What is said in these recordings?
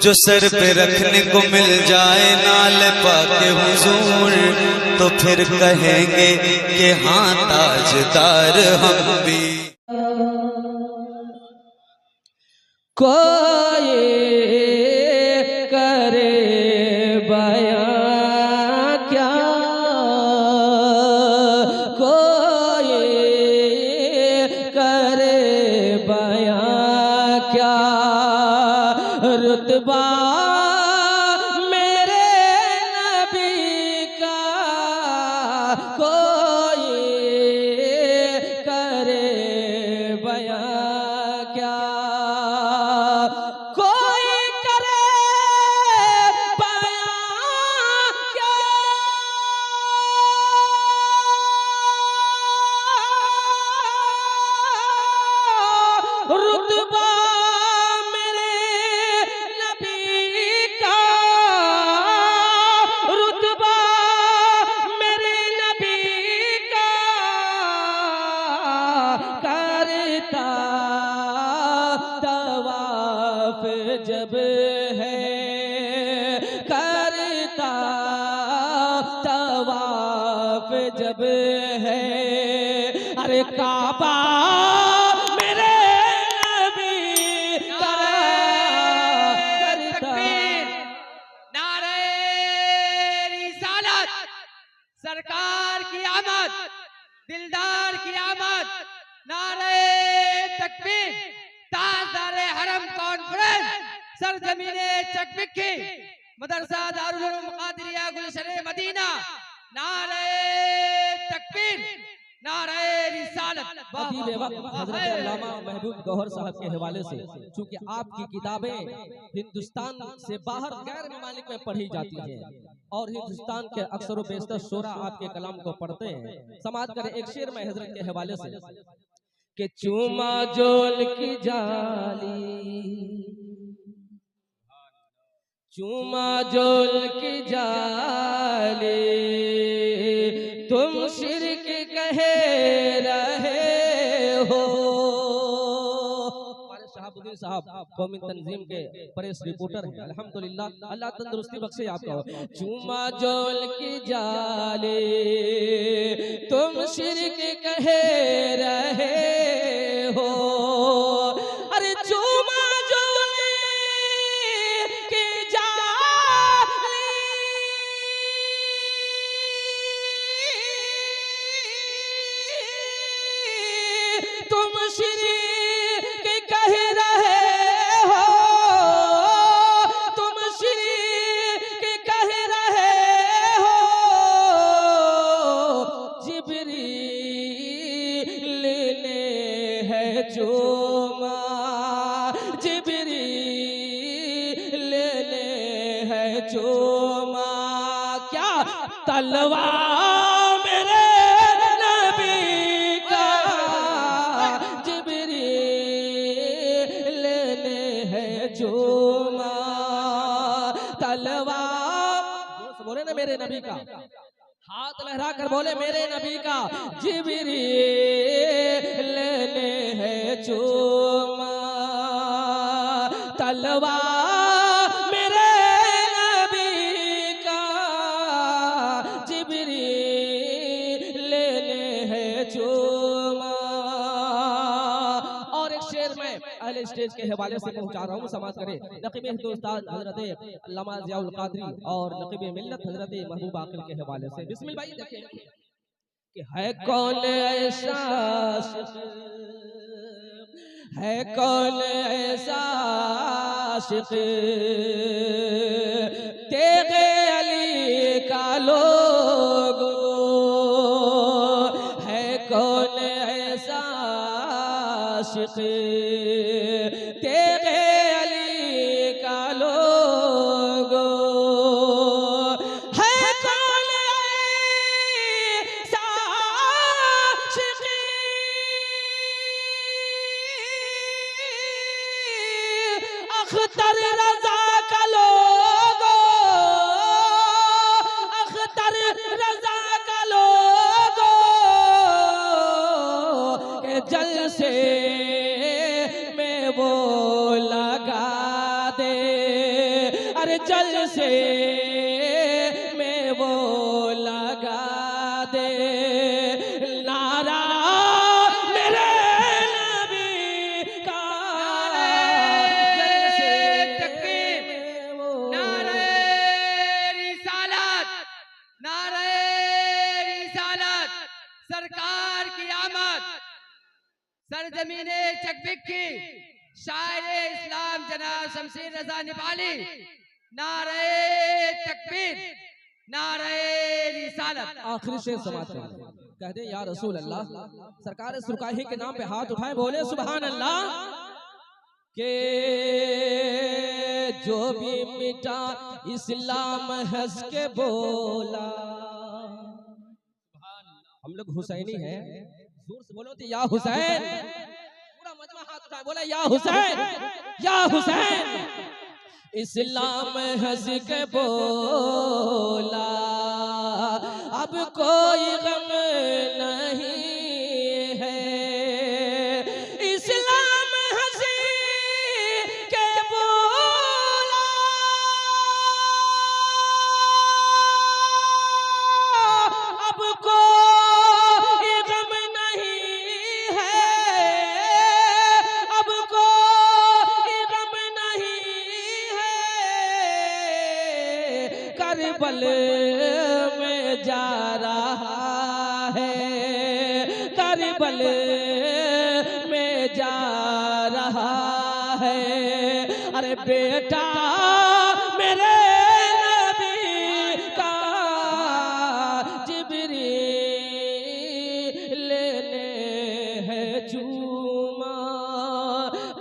जो सर पे रखने को मिल जाए नाल पाके हुजूर, तो फिर कहेंगे कि हाँ ताजदार हम भी। कोई करे बयां क्या, कोई करे बयां क्या, रुतबा मेरे नबी का, कोई करे बयां क्या, कोई करे बयां क्या, रुतबा जब है करता तवाफ जब है, अरे काबा मेरे नबी का करता। नारे रिसालत, सरकार की आमद, दिलदार की आमद, नारे तकबीर, ताजदार हरम कॉन्फ्रेंस, सरजमीने चकमिक्की, मदरसा दारुल उलूम कादिरिया गुलशन मदीना, नारे तकबीर, नारे रिसालत। अदीब वक्त हजरत अल्लामा महबूब गौहर साहब के हवाले से, चूंकि आपकी किताबें हिंदुस्तान से बाहर गैर ममालिक में पढ़ी जाती हैं और हिंदुस्तान के अक्सर व बेशतर शोरा आपके कलाम को पढ़ते हैं, समाज करें एक शेर में हजरत के हवाले से कि चूमा जोल की जाली, चूमा जोल की जाली, तुम शिरक कहे रहे हो। हमारे शहाबुद्दीन साहब कौमी तंजीम के प्रेस रिपोर्टर हैं, अल्हम्दुलिल्लाह, अल्लाह तंदुरुस्ती बख्शे आपको। चूमा जोल की जाली, तुम शिरक कहे रहे हो, अरे चूमा जोल की जाली, तुम शिरक कह रहे हो, तुम शिरक कह रहे हो, जिब्रील ने है चूमा, जिब्रील ने है चूमा, क्या तलवार मेरे नबी का, जिब्रील ने है चूमा, तलवार बोले ना मेरे नबी का, हाथ लहरा कर बोले मेरे नबी का, जिब्रील ने है चूमा, तलवार मेरे नबी का, जिब्रील ने है चूमा। और एक शेर में अहले स्टेज के हवाले से पहुंचा रहा हूँ, समाज करे नकीब हिंदुस्तान हजरत अल्लामा ज़ियाउल कादरी और नकीब मिल्लत हजरत महबूब आकिल के हवाले से। बिस्मिल्लाह भाई देखिए कि है कौन ऐसा आशिक, है कौन ऐसा आशिक, तेगे अली का लोग, है कौन ऐसा आशिक, तेगे अली का लोग, है कौन ऐसा आशिक, अख्तर रजा का लोगो, अख्तर रजा का लोगो, के जल से अरे जल से में वो लगा दे नारा मेरे नबी का, जल से तकबीर, में वो नारे रिसालत, नारे रिसालत, सरकार की आमद, सरजमीने चकबिक की शायर इस्लाम जनाब शमशीर रजा नेपाली, नारे तकबीर, नारे रिसालत। आखिरी शेर समाप्त कर कह दे या रसूल अल्लाह, सरकार सुरकाही के नाम पे हाथ उठाए बोले सुभान अल्लाह, के जो भी मिटा इस्लाम हंस के बोला। हम लोग हुसैनी हैं, जोर से बोलो तो या हुसैन, पूरा मजमा हाथ उठाए बोला या हुसैन, या हुसैन। इस्लाम हंस के बोला अब कोई गम नहीं है, इस्लाम हंस के बोला अब कोई गम नहीं है, अब कोई गम नहीं है, करबल में जा रहा है, करबल में जा रहा है। अरे बेटा मेरे नबी का जिब्रील लेने है चूमा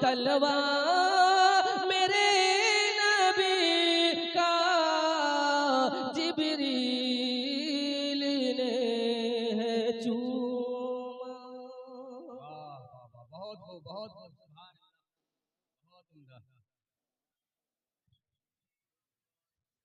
तलवार मेरे नबी का, जिब्रील ने है चूमा। बहुत बहुत बहुत उम्दा।